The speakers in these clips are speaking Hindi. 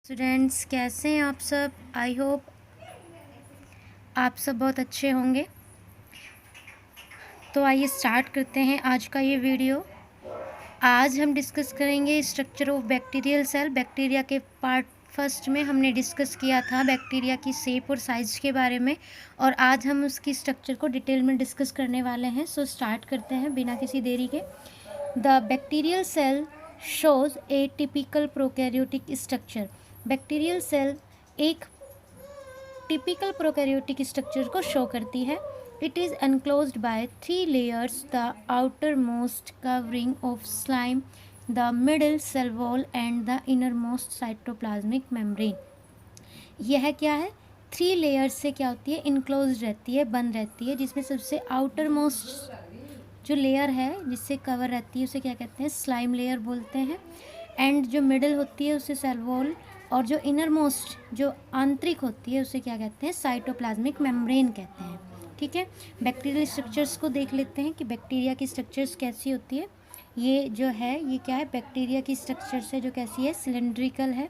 स्टूडेंट्स, कैसे हैं आप सब। आई होप आप सब बहुत अच्छे होंगे। तो आइए स्टार्ट करते हैं आज का ये वीडियो। आज हम डिस्कस करेंगे structure of bacterial cell. Bacteria के पार्ट फर्स्ट में हमने डिस्कस किया था बैक्टीरिया की शेप और साइज के बारे में, और आज हम उसकी स्ट्रक्चर को डिटेल में डिस्कस करने वाले हैं। सो स्टार्ट करते हैं बिना किसी देरी के। The bacterial cell shows a typical prokaryotic structure. Bacterial cell एक टिपिकल प्रोकैरियोटिक स्ट्रक्चर को शो करती है। It is enclosed by 3 layers, the outer most covering of slime, the middle cell wall and the inner most cytoplasmic membrane. यह क्या है? 3 layers से क्या होती है? इनक्लोज रहती है, बंद रहती है, जिसमें सबसे आउटर मोस्ट जो लेयर है जिससे कवर रहती है उसे क्या कहते हैं? स्लाइम लेयर बोलते हैं। एंड जो मिडल होती है उसे सेल वॉल, और जो इनर मोस्ट जो आंतरिक होती है उसे क्या कहते हैं? साइटोप्लाज्मिक मेम्ब्रेन कहते हैं। ठीक है, बैक्टीरियल स्ट्रक्चर्स को देख लेते हैं कि बैक्टीरिया की स्ट्रक्चर्स कैसी होती है। ये जो है ये क्या है? बैक्टीरिया की स्ट्रक्चर्स है जो कैसी है? सिलेंड्रिकल है।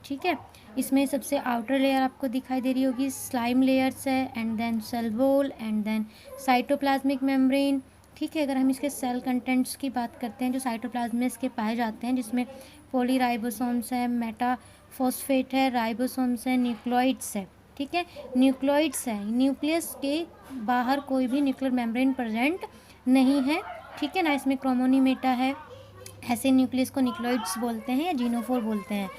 ठीक है, इसमें सबसे आउटर लेयर आपको दिखाई दे रही होगी, स्लाइम लेयर्स है, and then cell wall, and then cytoplasmic membrane. ठीक है, अगर हम इसके सेल कंटेंट्स की बात करते हैं जो साइटोप्लाज्म में इसके पाए जाते हैं, जिसमें पॉलीराइबोसोम्स है, मेटाफॉस्फेट है, राइबोसोम्स है, न्यूक्लियोइड्स है। ठीक है, न्यूक्लियोइड्स है, न्यूक्लियस के बाहर कोई भी न्यूक्लियर मेम्ब्रेन प्रेजेंट नहीं है। ठीक है ना, इसमें क्रोमोनीमेटा है, ऐसे न्यूक्लियस को न्यूक्लियोइड्स बोलते हैं या जीनोफोर बोलते हैं।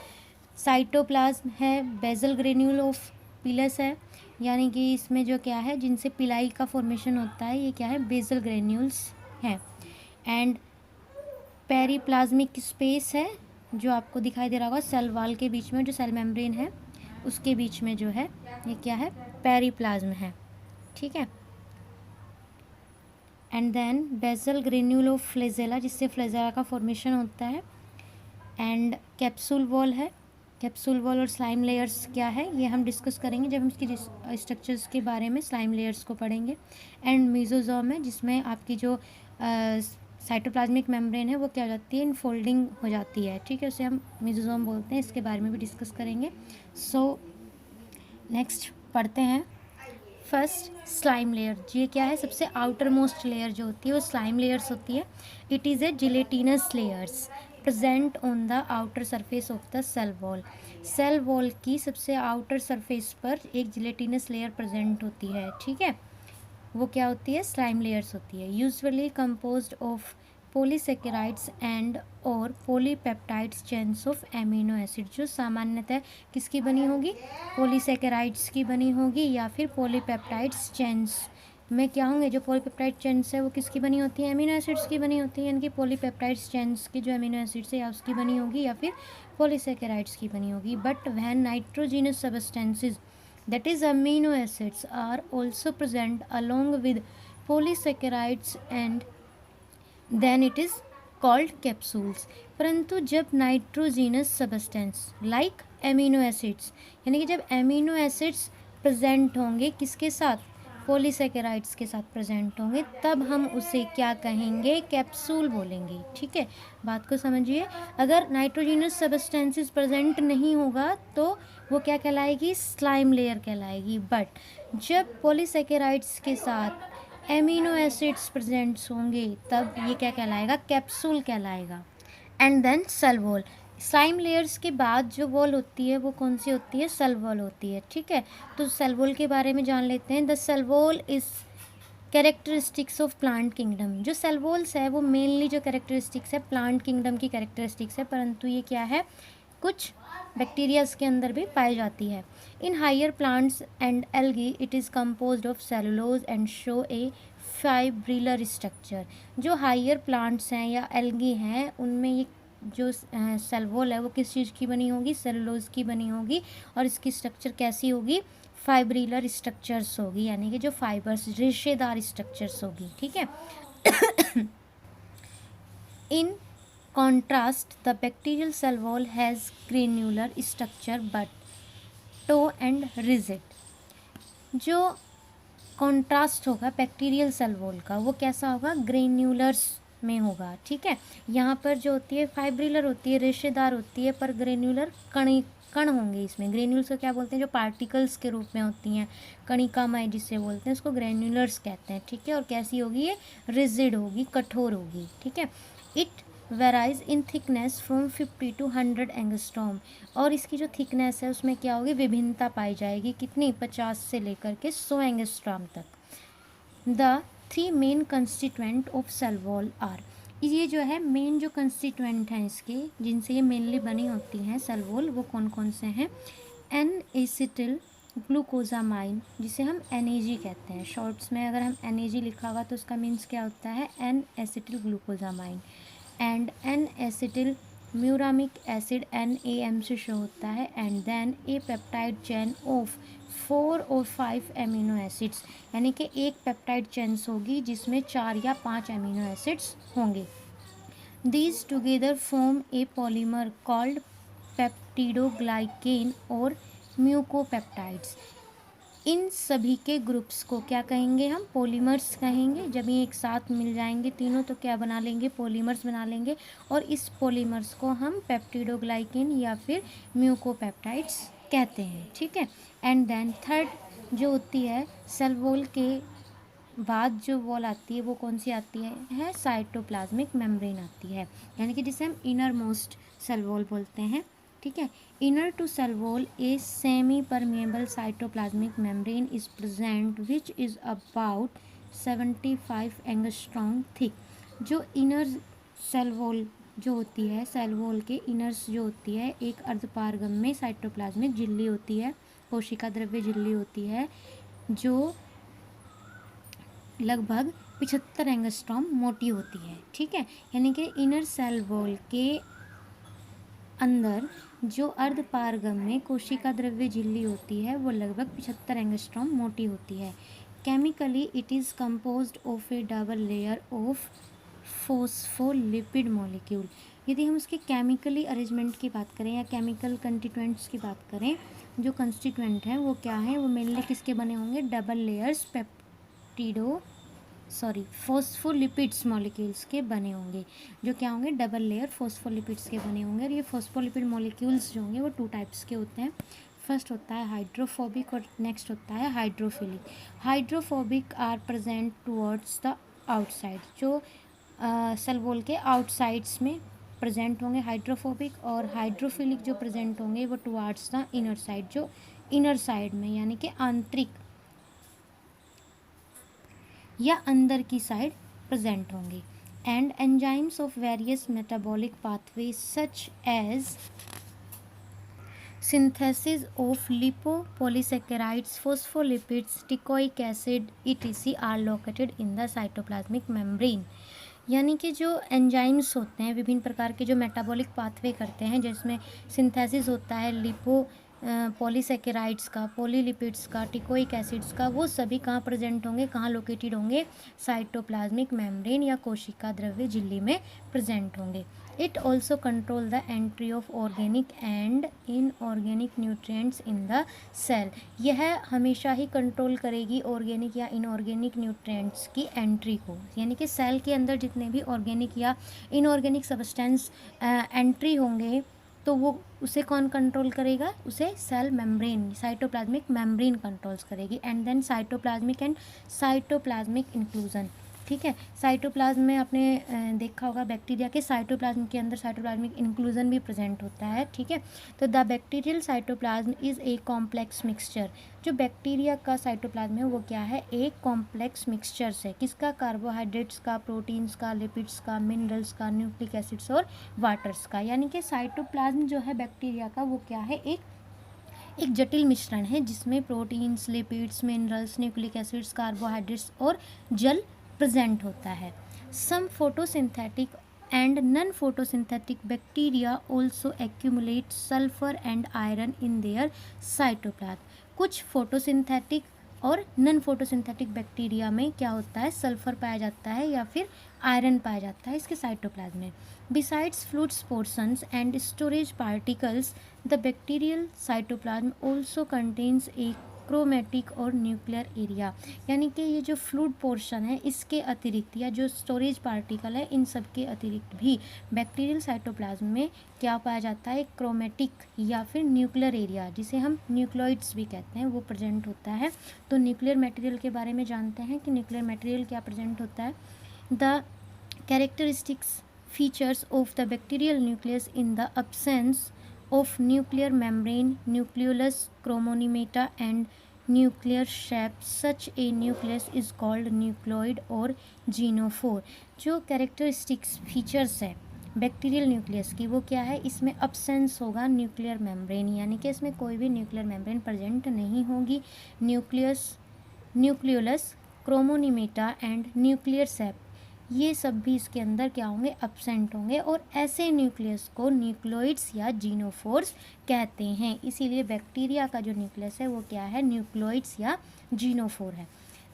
साइटोप्लाज्म है, बेसल ग्रेन्यूल ऑफ पिलस है, यानी कि इसमें जो क्या है जिनसे पिलाई का फॉर्मेशन होता है ये क्या है? बेसल ग्रेन्यूल्स हैं। एंड पेरीप्लाज्मिक स्पेस है जो आपको दिखाई दे रहा होगा सेल वॉल के बीच में, जो सेल मेम्ब्रेन है उसके बीच में जो है ये क्या है? पेरीप्लाज्म है। ठीक है, and then basal granule of flagella, जिससे फ्लैजेला का फॉर्मेशन होता है। एंड कैप्सूल वॉल है। कैप्सूल वॉल और स्लाइम लेयर्स क्या है ये हम डिस्कस करेंगे जब हम इसकी स्ट्रक्चर्स के बारे में स्लाइम लेयर्स को पढ़ेंगे। एंड मीजोजोम है, जिसमें आपकी जो साइटोप्लाज्मिक मेम्ब्रेन है वो क्या हो जाती है? इनफोल्डिंग हो जाती है। ठीक है, उसे हम मीजोजोम बोलते हैं, इसके बारे में भी डिस्कस करेंगे। सो नेक्स्ट पढ़ते हैं। फर्स्ट स्लाइम लेयर, ये क्या है? सबसे आउटर मोस्ट लेयर जो होती है वो स्लाइम लेयर्स होती है। It is a gelatinous layers present on the outer surface of the cell wall. Cell wall की सबसे आउटर सरफेस पर एक जिलेटिनस लेयर प्रेजेंट होती है। ठीक है, वो क्या होती है? स्लाइम लेयर्स होती है। Usually composed of polysaccharides and और polypeptides chains of amino acid, जो सामान्यतः किसकी बनी होगी? पॉलीसेकेराइड्स की बनी होगी, या फिर पॉलीपेप्टाइड्स चेन्स में क्या होंगे? जो पॉलीपेप्टाइड चेन्स है वो किसकी बनी होती है? एमिनो एसिड्स की बनी होती है, यानी कि पॉलीपेप्टाइड्स चेन्स की जो एमिनो एसिड्स है या उसकी बनी होगी या फिर पॉलीसेकेराइड्स की बनी होगी। But when nitrogenous substances, that is amino acids, are also present along with polysaccharides, and then it is called capsules। परंतु जब nitrogenous substance like amino acids, यानी कि जब एमिनो एसिड्स प्रेजेंट होंगे किसके साथ? पॉलीसेकेराइड्स के साथ प्रेजेंट होंगे, तब हम उसे क्या कहेंगे? कैप्सूल बोलेंगे। ठीक है, बात को समझिए। अगर नाइट्रोजीनस सब्सटेंसेस प्रेजेंट नहीं होगा तो वो क्या कहलाएगी? स्लाइम लेयर कहलाएगी। बट जब पॉलीसेकेराइड्स के साथ एमिनो एसिड्स प्रेजेंट्स होंगे तब ये क्या कहलाएगा? कैप्सूल कहलाएगा। And then cell wall, slime layers के बाद जो वॉल होती है वो कौन सी होती है? सेल वॉल होती है। ठीक है, तो सेल वॉल के बारे में जान लेते हैं। The cell wall is characteristics of plant kingdom. जो सेल वॉल्स है वो मेनली जो कैरेक्टरिस्टिक्स है प्लांट किंगडम की कैरेक्टरिस्टिक्स है, परंतु ये क्या है? कुछ बैक्टीरियाज के अंदर भी पाई जाती है। In higher plants and algae it is composed of cellulose and show a fibrillar structure. जो हायर प्लांट्स हैं या एल्गी हैं उनमें ये जो सेल वॉल है वो किस चीज़ की बनी होगी? सेलुलोज की बनी होगी, और इसकी स्ट्रक्चर कैसी होगी? फाइब्रिलर स्ट्रक्चर्स होगी, यानी कि जो फाइबर्स रेशेदार स्ट्रक्चर्स होगी। ठीक है, इन contrast, the bacterial cell wall has granular structure but tough and rigid। जो कॉन्ट्रास्ट होगा बैक्टीरियल सेल वॉल का वो कैसा होगा? ग्रेन्यूलर्स में होगा, ठीक है। यहाँ पर जो होती है फाइब्रिलर होती है, रेशेदार होती है, पर ग्रेन्युलर कण होंगे इसमें। ग्रेन्यूल्स को क्या बोलते हैं, जो पार्टिकल्स के रूप में होती हैं, कणिकामय जिसे बोलते हैं, उसको ग्रेन्युलर्स कहते हैं, ठीक है। और कैसी होगी ये, रिजिड होगी, कठोर होगी, ठीक है। It varies in thickness from 50 to 100 angstrom, और इसकी जो थिकनेस है उसमें क्या होगी, विभिन्नता पाई जाएगी, कितनी, 50 से लेकर के 100 एंगस्ट्रॉम तक। The 3 main constituent of cell wall are, ये जो है मेन जो कंस्टिट्यूएंट हैं इसके, जिनसे ये मेनली बनी होती हैं सेल वॉल, वो कौन कौन से हैं। एन एसिटिल ग्लूकोजामाइन, जिसे हम NAG कहते हैं, शॉर्ट्स में अगर हम NAG लिखा होगा तो उसका मीन्स क्या होता है, N acetyl glucosamine. And N acetyl muramic acid NAM से शो होता है। And then a peptide chain of 4 और 5 एमिनो एसिड्स, यानी कि एक पेप्टाइड चेन्स होगी जिसमें 4 या 5 एमिनो एसिड्स होंगे। These together form A polymer called peptidoglycan और म्यूकोपेप्टाइड्स। इन सभी के ग्रुप्स को क्या कहेंगे हम, पॉलीमर्स कहेंगे। जब ये एक साथ मिल जाएंगे तीनों तो क्या बना लेंगे, पॉलीमर्स बना लेंगे, और इस पॉलीमर्स को हम पेप्टिडोग्लाइकेन या फिर म्यूकोपेप्टाइड्स कहते हैं, ठीक है। एंड देन थर्ड जो होती है, सेल वॉल के बाद जो वॉल आती है वो कौन सी आती है साइटोप्लाज्मिक मेम्ब्रेन आती है, यानी कि जिसे हम इनर मोस्ट सेल वॉल बोलते हैं, ठीक है। Inner to cell wall a semi permeable cytoplasmic membrane is present which is about 75 angstrom thick. जो इनर सेल वॉल जो होती है, सेल वॉल के इनर्स जो होती है, एक अर्धपारगम्य साइटोप्लाज्मिक झिल्ली होती है, कोशिका द्रव्य झिल्ली होती है, जो लगभग 75 एंगस्ट्रॉम मोटी होती है, ठीक है। यानी कि इनर सेल वॉल के अंदर जो अर्धपारगम्य कोशिका द्रव्य झिल्ली होती है वो लगभग 75 एंगस्ट्रॉम मोटी होती है। Chemically it is composed of a double layer of phospholipid molecule. यदि हम उसके केमिकली अरेंजमेंट की बात करें या केमिकल कंस्टिट्यूएंट्स की बात करें, जो कंस्टिट्यूएंट हैं वो क्या है, वो मेनली किसके बने होंगे, डबल लेयर्स फॉस्फोलिपिड्स मॉलिक्यूल्स के बने होंगे, जो क्या होंगे, डबल लेयर फॉस्फोलिपिड्स के बने होंगे। और ये फॉस्फोलिपिड मॉलिक्यूल्स जो होंगे वो 2 टाइप्स के होते हैं। फर्स्ट होता है हाइड्रोफोबिक और नेक्स्ट होता है hydrophilic. Hydrophobic are present towards the outside, जो सेल वॉल के आउटसाइड्स में प्रेजेंट होंगे हाइड्रोफोबिक, और हाइड्रोफिलिक जो प्रेजेंट होंगे वो टुवर्ड्स द इनर साइड, जो इनर साइड में यानी कि आंतरिक या अंदर की साइड प्रेजेंट होंगे। And enzymes of various metabolic pathway such as synthesis of lipopolysaccharides, phospholipids, teichoic acid etc are located in the cytoplasmic membrane. यानी कि जो एंजाइम्स होते हैं, विभिन्न प्रकार के जो मेटाबॉलिक पाथवे करते हैं, जिसमें सिंथेसिस होता है पॉलीसेकेराइड्स का, पॉलीलिपिड्स का, टिकोइक एसिड्स का, वो सभी कहाँ प्रेजेंट होंगे, कहाँ लोकेटेड होंगे, साइटोप्लाज्मिक मेम्ब्रेन या कोशिका द्रव्य झिल्ली में प्रेजेंट होंगे। It also control the entry of organic and inorganic nutrients in the cell. यह हमेशा ही कंट्रोल करेगी ऑर्गेनिक या इनऑर्गेनिक न्यूट्रिएंट्स की एंट्री को, यानी कि सेल के अंदर जितने भी ऑर्गेनिक या इनऑर्गेनिक सब्सटेंस एंट्री होंगे तो वो उसे कौन कंट्रोल करेगा, उसे cell membrane, cytoplasmic membrane controls करेगी। एंड देन साइटोप्लाज्मिक इंक्लूजन, ठीक है। साइटोप्लाज्म में आपने देखा होगा बैक्टीरिया के साइटोप्लाज्म के अंदर साइटोप्लाज्मिक इंक्लूजन भी प्रेजेंट होता है, ठीक है। तो the bacterial cytoplasm is a complex mixture. जो बैक्टीरिया का साइटोप्लाज्म है वो क्या है, एक कॉम्प्लेक्स मिक्सचर से, किसका, कार्बोहाइड्रेट्स का, प्रोटीन्स का, लिपिड्स का, मिनरल्स का, न्यूक्लिक एसिड्स और वाटर्स का। यानी कि साइटोप्लाज्म जो है बैक्टीरिया का वो क्या है, एक जटिल मिश्रण है जिसमें proteins, lipids, minerals, nucleic acids, carbohydrates और जल प्रेजेंट होता है। Some photosynthetic and non photosynthetic bacteria also accumulate sulphur and iron in their cytoplasm. कुछ फोटोसिंथेटिक और नॉन फोटोसिंथेटिक बैक्टीरिया में क्या होता है, सल्फर पाया जाता है या फिर आयरन पाया जाता है इसके साइटोप्लाज्म में। Besides fluids portions and storage particles, the bacterial cytoplasm also contains A chromatic और न्यूक्लियर एरिया, यानी कि ये जो फ्लूइड पोर्शन है इसके अतिरिक्त या जो स्टोरेज पार्टिकल है इन सब के अतिरिक्त भी बैक्टीरियल साइटोप्लाज्म में क्या पाया जाता है, क्रोमेटिक या फिर न्यूक्लियर एरिया जिसे हम न्यूक्लियोइड्स भी कहते हैं वो प्रेजेंट होता है। तो न्यूक्लियर मटेरियल के बारे में जानते हैं कि न्यूक्लियर मटेरियल क्या प्रेजेंट होता है। The characteristics features of the bacterial nucleus in the absence of nuclear membrane, nucleolus, chromonemata and nuclear shape. Such a nucleus is called nucleoid or genophore. जो कैरेक्टरिस्टिक्स फीचर्स है बैक्टीरियल न्यूक्लियस की वो क्या है, इसमें अब्सेंस होगा न्यूक्लियर मेम्ब्रेन, यानी कि इसमें कोई भी न्यूक्लियर मेम्ब्रेन प्रेजेंट नहीं होगी। न्यूक्लियस, न्यूक्लियोलस, क्रोमोनीमेटा एंड न्यूक्लियर सेप ये सब भी इसके अंदर क्या होंगे, अब्सेंट होंगे, और ऐसे न्यूक्लियस को न्यूक्लियोइड्स या जीनोफोर्स कहते हैं। इसीलिए बैक्टीरिया का जो न्यूक्लियस है वो क्या है, न्यूक्लियोइड्स या जीनोफोर है।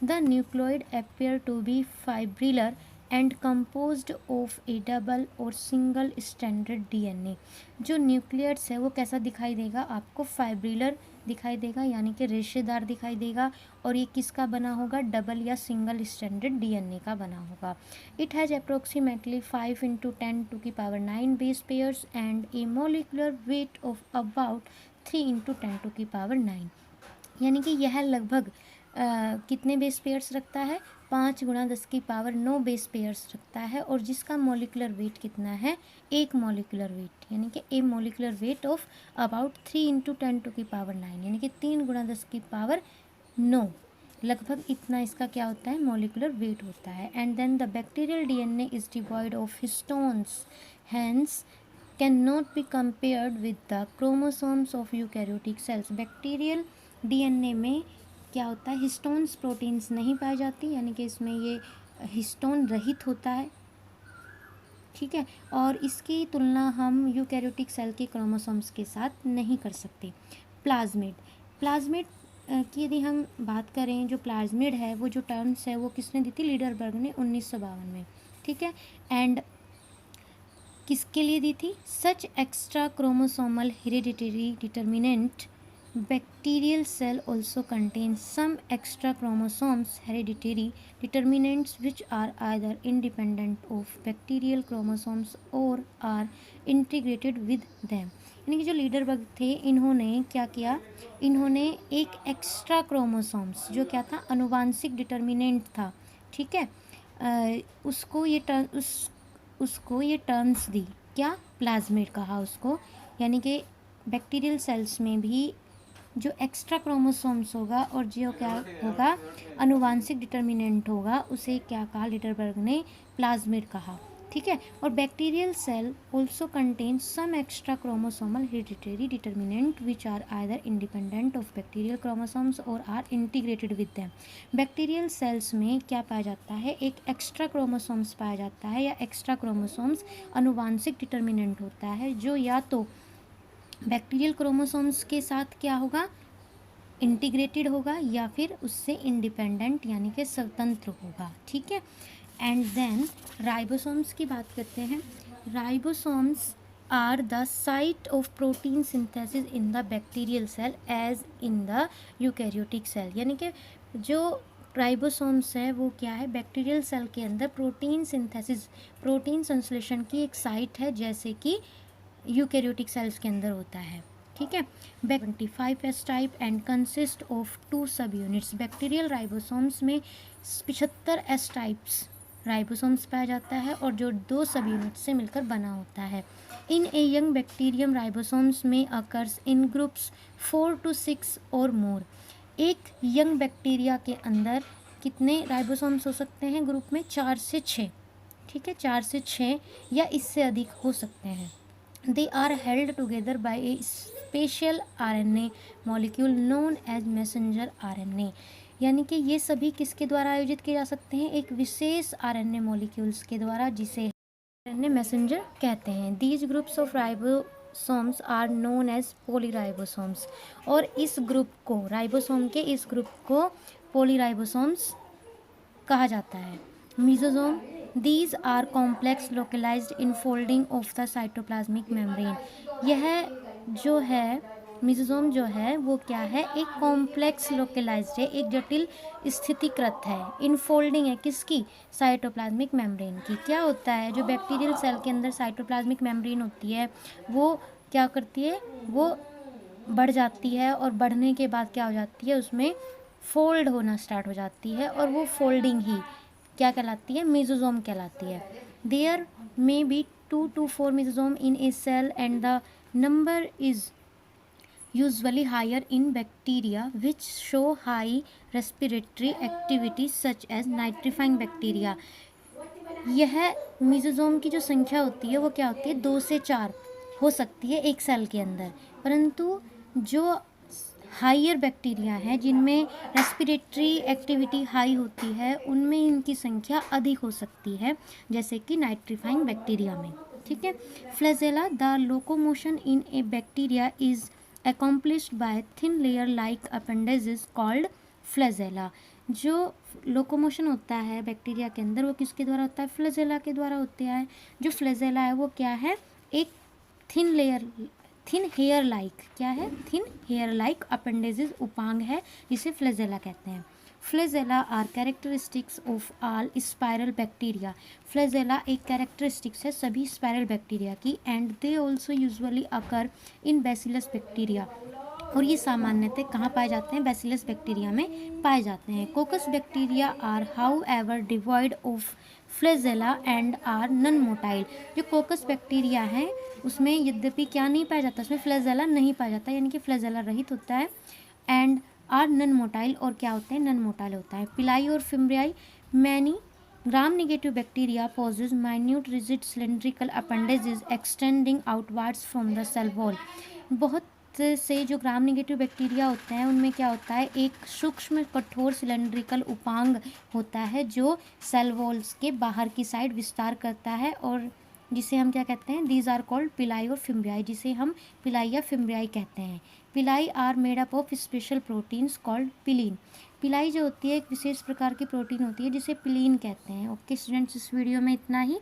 The nucleoid appear to be fibrillar and composed of a double और सिंगल स्टैंडर्ड डीएनए। जो न्यूक्लियस है वो कैसा दिखाई देगा आपको, फाइब्रिलर दिखाई देगा, यानी कि रेशेदार दिखाई देगा, और ये किसका बना होगा, डबल या सिंगल स्टैंडर्ड डीएनए का बना होगा। It has approximately 5 × 10⁹ base pairs and A molecular weight of about 3 × 10⁹, यानी कि यह लगभग कितने बेस पेयर्स रखता है, 5 × 10⁹ बेस पेयर्स रखता है, और जिसका मोलिकुलर वेट कितना है, 1 मोलिकुलर वेट, यानी कि ए मोलिकुलर वेट ऑफ अबाउट 3 × 10⁹, यानी कि 3 × 10⁹, लगभग इतना इसका क्या होता है, मोलिकुलर वेट होता है। And then the bacterial DNA is devoid of histones, hence can not be compared with the chromosomes of eukaryotic cells. Bacterial DNA में क्या होता है, हिस्टोन्स प्रोटीन्स नहीं पाई जाती, यानी कि इसमें ये हिस्टोन रहित होता है, ठीक है, और इसकी तुलना हम यूकैरियोटिक सेल के क्रोमोसोम्स के साथ नहीं कर सकते। प्लाज्मिड, प्लाज्मिड की यदि हम बात करें, जो प्लाज्मिड है वो जो टर्म्स है वो किसने दी थी, लीडरबर्ग ने 1952 में, ठीक है। एंड किसके लिए दी थी, such extra chromosomal hereditary determinant bacterial cell also contains some extra chromosomes hereditary determinants which are either independent of bacterial chromosomes or are integrated with them। यानी कि जो लीडरबर्ग थे इन्होंने क्या किया, इन्होंने एक एक्स्ट्रा क्रोमोसोम्स जो क्या था, अनुवांशिक डिटर्मिनेंट था, ठीक है, उसको ये टर्म्स दी, क्या, प्लाज्मिड कहा उसको, यानी कि बैक्टीरियल सेल्स में भी जो एक्स्ट्रा क्रोमोसोम्स होगा और जो क्या होगा, अनुवांशिक डिटर्मिनेंट होगा, उसे क्या कहा, लीडरबर्ग ने प्लाज्मिड कहा, ठीक है। और bacterial cell also contain some extra chromosomal hereditary determinant which are either independent of bacterial chromosomes और are integrated with them. Bacterial cells में क्या पाया जाता है, एक एक्स्ट्रा क्रोमोसोम्स पाया जाता है, या एक्स्ट्रा क्रोमोसोम्स अनुवांशिक डिटर्मिनेंट होता है जो या तो बैक्टीरियल क्रोमोसोम्स के साथ क्या होगा, इंटीग्रेटेड होगा, या फिर उससे इंडिपेंडेंट यानी कि स्वतंत्र होगा, ठीक है। एंड देन राइबोसोम्स की बात करते हैं। Ribosomes are the site of protein synthesis in the bacterial cell as in the eukaryotic cell, यानी कि जो राइबोसोम्स है वो क्या है, बैक्टीरियल सेल के अंदर प्रोटीन सिंथेसिस, प्रोटीन संश्लेषण की एक साइट है, जैसे कि यूकैरियोटिक सेल्स के अंदर होता है, ठीक है। 25S type and consist of 2 सब यूनिट्स। बैक्टीरियल राइबोसोम्स में 75S टाइप्स राइबोसोम्स पाया जाता है और जो 2 सब यूनिट से मिलकर बना होता है। इन ए यंग बैक्टीरियम राइबोसोम्स में अकर्स इन ग्रुप्स 4 to 6 और मोर। एक यंग बैक्टीरिया के अंदर कितने राइबोसोम्स हो सकते हैं, ग्रुप में 4 से 6, ठीक है, 4 से 6 या इससे अधिक हो सकते हैं। They are held together by a special RNA molecule known as messenger RNA, यानी कि ये सभी किसके द्वारा आयोजित किए जा सकते हैं, एक विशेष RNA मॉलिक्यूल्स के द्वारा, जिसे RNA मैसेंजर कहते हैं। These groups of ribosomes are known as polyribosomes, और इस ग्रुप को, राइबोसोम के इस ग्रुप को पोलीराइबोसोम्स कहा जाता है। Mesosome, these are complex localized infolding of the cytoplasmic membrane, यह जो है मेसोसोम जो है वो क्या है, एक कॉम्प्लेक्स लोकलाइज्ड है, एक जटिल स्थितिकृत है, इनफोल्डिंग है किसकी, साइटोप्लाज्मिक मेम्ब्रेन की। क्या होता है, जो बैक्टीरियल सेल के अंदर साइटोप्लाज्मिक मेम्ब्रेन होती है वो क्या करती है, वो बढ़ जाती है और बढ़ने के बाद क्या हो जाती है, उसमें फोल्ड होना स्टार्ट हो जाती है और वो फोल्डिंग ही क्या कहलाती है, मेसोसोम कहलाती है। There may be 2 to 4 mesosome in a cell and the number is usually higher in bacteria which show high respiratory activity such as nitrifying bacteria। यह मेसोसोम की जो संख्या होती है वो क्या होती है, 2 से 4 हो सकती है एक सेल के अंदर, परंतु जो हाइयर बैक्टीरिया हैं जिनमें रेस्पिरेटरी एक्टिविटी हाई होती है उनमें इनकी संख्या अधिक हो सकती है, जैसे कि नाइट्रीफाइंग बैक्टीरिया में। ठीक है। Flagella, the locomotion in A bacteria is accomplished by thin layer like appendages called flagella। जो लोकोमोशन होता है बैक्टीरिया के अंदर वो किसके द्वारा होता है, फ्लैजेला के द्वारा होता है। जो फ्लैजेला है वो क्या है, एक थिन हेयर लाइक, क्या है, थिन हेयर लाइक अपेंडेजेस उपांग है जिसे फ्लैजेला कहते हैं। Flagella are characteristics of all spiral bacteria. Flagella एक कैरेक्टरिस्टिक्स है सभी स्पाइरल बैक्टीरिया की, and they also usually occur in bacillus bacteria, और ये सामान्यतः कहाँ पाए जाते हैं, बैसिलस बैक्टीरिया में पाए जाते हैं। Coccus bacteria are however devoid of flagella and are non motile. जो कोकस बैक्टीरिया है उसमें यद्यपि क्या नहीं पाया जाता, उसमें फ्लैजेला नहीं पाया जाता, यानी कि फ्लैजेला रहित होता है, एंड आर नॉन मोटाइल, और क्या होते हैं, नॉन मोटाइल होता है। पिलाई और fimbriae, many gram negative bacteria possess minute rigid cylindrical appendages extending outwards from the cell wall. बहुत से जो ग्राम नेगेटिव बैक्टीरिया होते हैं उनमें क्या होता है, एक सूक्ष्म कठोर सिलेंड्रिकल उपांग होता है जो सेल वॉल्स के बाहर की साइड विस्तार करता है, और जिसे हम क्या कहते हैं, दीज आर कॉल्ड पिलाई और फिम्ब्रियाई, जिसे हम पिलाई या फिम्ब्रियाई कहते हैं। Pili are made up of special proteins called pilin. Pili जो होती है एक विशेष प्रकार की प्रोटीन होती है जिसे पिलीन कहते हैं। ओके स्टूडेंट्स, इस वीडियो में इतना ही।